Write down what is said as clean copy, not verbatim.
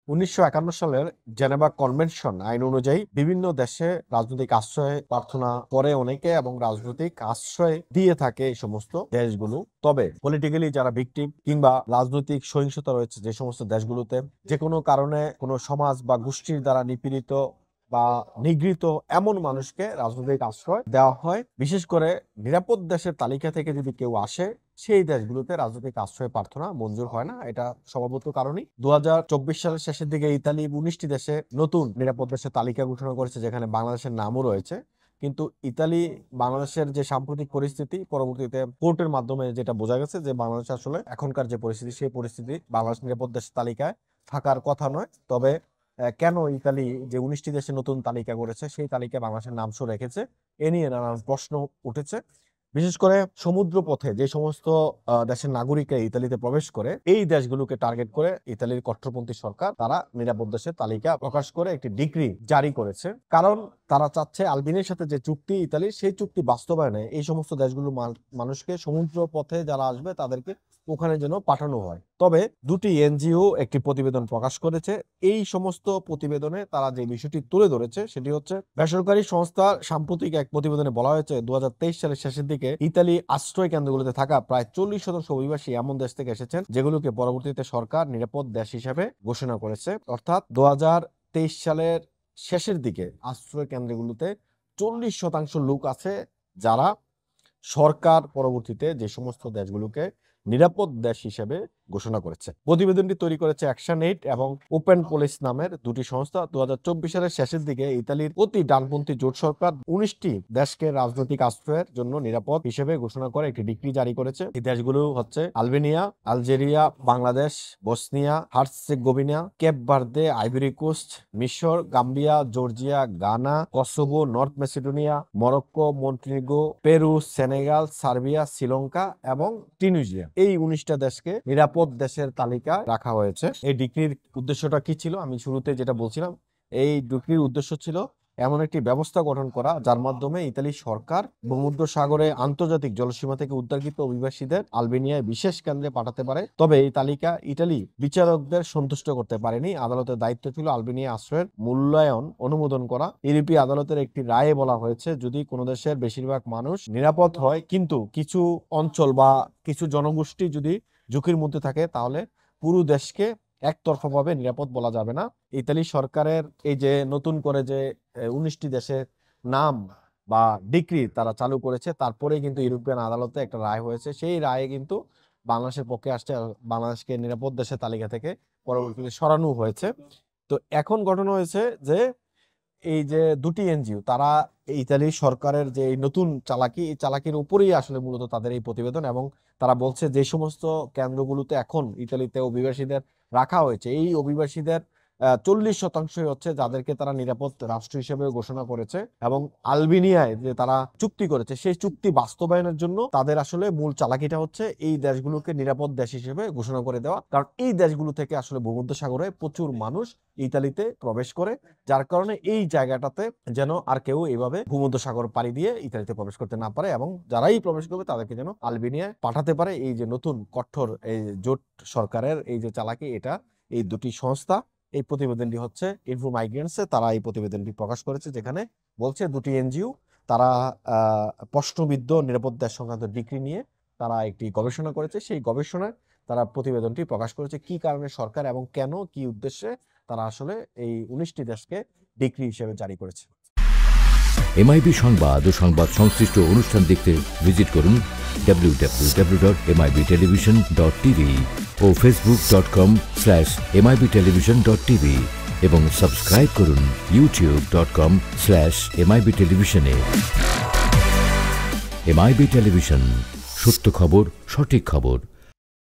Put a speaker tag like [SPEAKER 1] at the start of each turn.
[SPEAKER 1] 1951 সালের Geneva convention আইন অনুযায়ী বিভিন্ন দেশে রাজনৈতিক আশ্রয় প্রার্থনা করে অনেকে এবং রাজনৈতিক আশ্রয় দিয়ে থাকে এই সমস্ত দেশগুলো। তবে পলিটিক্যালি যারা ভিকটিম কিংবা রাজনৈতিক সহিংসতা রয়েছে যে সমস্ত দেশগুলোতে যে কোনো কারণে কোনো সমাজ বা গোষ্ঠীর দ্বারা নিপীড়িত বা নিগৃহীত এমন মানুষকে রাজনৈতিক আশ্রয় দেওয়া হয়। বিশেষ করে নিরাপদ দেশের তালিকা থেকে যদি কেউ আসে সেই দেশগুলোতে রাজনৈতিক আশ্রয় প্রার্থনা মঞ্জুর হয় না। এটা স্বভাবত কারণই 2024 সালের শেষের দিকে ইতালি 19টি দেশে নতুন নিরাপদ দেশের তালিকা ঘোষণা করেছে, যেখানে বাংলাদেশের নামও রয়েছে। কিন্তু ইতালি বাংলাদেশের যে সাম্প্রতিক পরিস্থিতি, পরবর্তীতে কোর্টের মাধ্যমে যেটা বোঝা গেছে যে বাংলাদেশ আসলে এখনকার যে পরিস্থিতি সেই পরিস্থিতি বাংলাদেশ নিরাপদ দেশের তালিকায় থাকার কথা নয়। তবে কেন ইতালি যে 19টি দেশে নতুন তালিকা করেছে সেই তালিকায় বাংলাদেশের নাম সহ রেখেছে এ নিয়ে নানান প্রশ্ন উঠেছে। বিশেষ করে সমুদ্র পথে যে সমস্ত দেশের নাগরিকরা ইতালিতে প্রবেশ করে এই দেশগুলোকে টার্গেট করে ইতালির কট্টরপন্থী সরকার তারা নিরাপদ দেশের তালিকা প্রকাশ করে একটি ডিক্রি জারি করেছে। কারণ তারা চাচ্ছে আলবেনিয়ার সাথে যে চুক্তি ইতালির সেই চুক্তি বাস্তবায়নে এই সমস্ত দেশগুলো মানুষকে সমুদ্র পথে যারা আসবে তাদেরকে ওখানে যেন পাঠানো হয়। তবে দুটি এনজিও একটি প্রতিবেদন প্রকাশ করেছে। এই সমস্ত প্রতিবেদনে তারা যে বিষয়টি তুলে ধরেছে সেটি হচ্ছে বেসরকারি সংস্থার সাম্প্রতিক এক প্রতিবেদনে বলা হয়েছে 2023 সালের শেষের দিকে ইতালি আশ্রয় কেন্দ্রগুলোতে থাকা প্রায় 40% অভিবাসী এমন দেশ থেকে এসেছেন যেগুলোকে পরবর্তীতে সরকার নিরাপদ দেশ হিসেবে ঘোষণা করেছে। অর্থাৎ 2023 সালের শেষের দিকে আশ্রয় কেন্দ্রগুলোতে 40% লোক আছে যারা সরকার পরবর্তীতে যে সমস্ত দেশগুলোকে নিরাপদ দেশ হিসেবে ঘোষণা করেছে। প্রতিবেদনটি তৈরি করেছে অ্যাকশন এইড এবং ওপেন পুলিশ নামের দুটি সংস্থা। 2024 সালের শেষের দিকে ইতালির অতি ডানপন্থী জোট সরকার 19টি দেশকে রাজনৈতিক আশ্রয়ের জন্য নিরাপদ হিসেবে ঘোষণা করে একটি ডিক্রি জারি করেছে। এই দেশগুলো হচ্ছে Albania, Algeria, Bangladesh, Bosnia, Herzegovina, Cape Verde, Ivory Coast, মিশর, Gambia, Georgia, Ghana, Kosovo, North Macedonia, Morocco, Montenegro, Peru, Senegal, Serbia, Sri Lanka এবং টিউনিজিয়া। এই 19টা দেশকে নিরাপদ দেশের তালিকায় রাখা হয়েছে। এই ডিক্রির উদ্দেশ্যটা কি ছিল? আমি শুরুতে যেটা বলছিলাম, এই ডিক্রির উদ্দেশ্য ছিল এমন একটি ব্যবস্থা গঠন করা যার মাধ্যমে ইতালি সরকার ভূমধ্য সাগরে আন্তর্জাতিক জলসীমা থেকে উদ্ধারকৃত অভিবাসীদের আলবেনিয়ায় বিশেষ কেন্দ্রে পাঠাতে পারে। তবে এই তালিকা ইতালি বিচারকদের সন্তুষ্ট করতে পারেনি। আদালতের দায়িত্ব ছিল আলবেনিয়া আশ্রয়ের মূল্যায়ন অনুমোদন করা। ইউরোপীয় আদালতের একটি রায়ে বলা হয়েছে যদি কোনো দেশের বেশিরভাগ মানুষ নিরাপদ হয় কিন্তু কিছু অঞ্চল বা কিছু জনগোষ্ঠী যদি ঝুঁকির মধ্যে থাকে তাহলে পুরো দেশকে একতরফাভাবে নিরাপদ বলা যাবে না। ইতালি সরকারের এই যে নতুন করে যে 19টি দেশের নাম বা ডিক্রি তারা চালু করেছে তারপরে কিন্তু ইউরোপিয়ান আদালতে একটা রায় হয়েছে। সেই রায়ে কিন্তু বাংলাদেশের পক্ষে আসছে, বাংলাদেশকে নিরাপদ দেশের তালিকা থেকে পরবর্তীতে সরানো হয়েছে। তো এখন ঘটনা হয়েছে যে এই যে দুটি এনজিও তারা ইতালি সরকারের যে নতুন চালাকি, এই চালাকির উপরেই আসলে মূলত তাদের এই প্রতিবেদন। এবং তারা বলছে যে সমস্ত কেন্দ্রগুলোতে এখন ইতালিতে অভিবাসীদের রাখা হয়েছে এই অভিবাসীদের 40% হচ্ছে যাদেরকে তারা নিরাপদ রাষ্ট্র হিসেবে ঘোষণা করেছে। এবং আলবেনিয়ায় যে তারা চুক্তি করেছে সেই চুক্তি বাস্তবায়নের জন্য তাদের আসলে মূল চালাকিটা হচ্ছে এই দেশগুলোকে নিরাপদ দেশ হিসেবে ঘোষণা করে দেওয়া। কারণ এই দেশগুলো থেকে আসলে ভূমধ্য সাগরে প্রচুর মানুষ ইতালিতে প্রবেশ করে, যার কারণে এই জায়গাটাতে যেন আর কেউ এইভাবে ভূমধ্য সাগর পাড়ি দিয়ে ইতালিতে প্রবেশ করতে না পারে এবং যারাই প্রবেশ করবে তাদেরকে যেন আলবেনিয়ায় পাঠাতে পারে। এই যে নতুন কঠোর এই জোট সরকারের এই যে চালাকি, এটা এই দুটি সংস্থা, এই প্রতিবেদনটি হচ্ছে ইনফো মাইগ্রেন্টসে তারা এই প্রতিবেদনটি প্রকাশ করেছে, যেখানে বলছে দুটি এনজিও তারা প্রশ্নবিদ্ধ নিরাপদ দেশ সংক্রান্ত ডিক্রি নিয়ে তারা একটি গবেষণা করেছে। সেই গবেষণায় তারা প্রতিবেদনটি প্রকাশ করেছে কি কারণে সরকার এবং কেন কি উদ্দেশ্যে তারা আসলে এই 19টি দেশকে ডিক্রি হিসেবে জারি করেছে।
[SPEAKER 2] এমআইবি সংবাদ ও সংবাদ সংশ্লিষ্ট অনুষ্ঠান দেখতে ভিজিট করুন www.mibtelevision.tv ও facebook.com/mibtelevision.tv এবং সাবস্ক্রাইব করুন youtube.com/mibtelevision এ। এমআইবি টেলিভিশন, সত্য খবর, সঠিক খবর।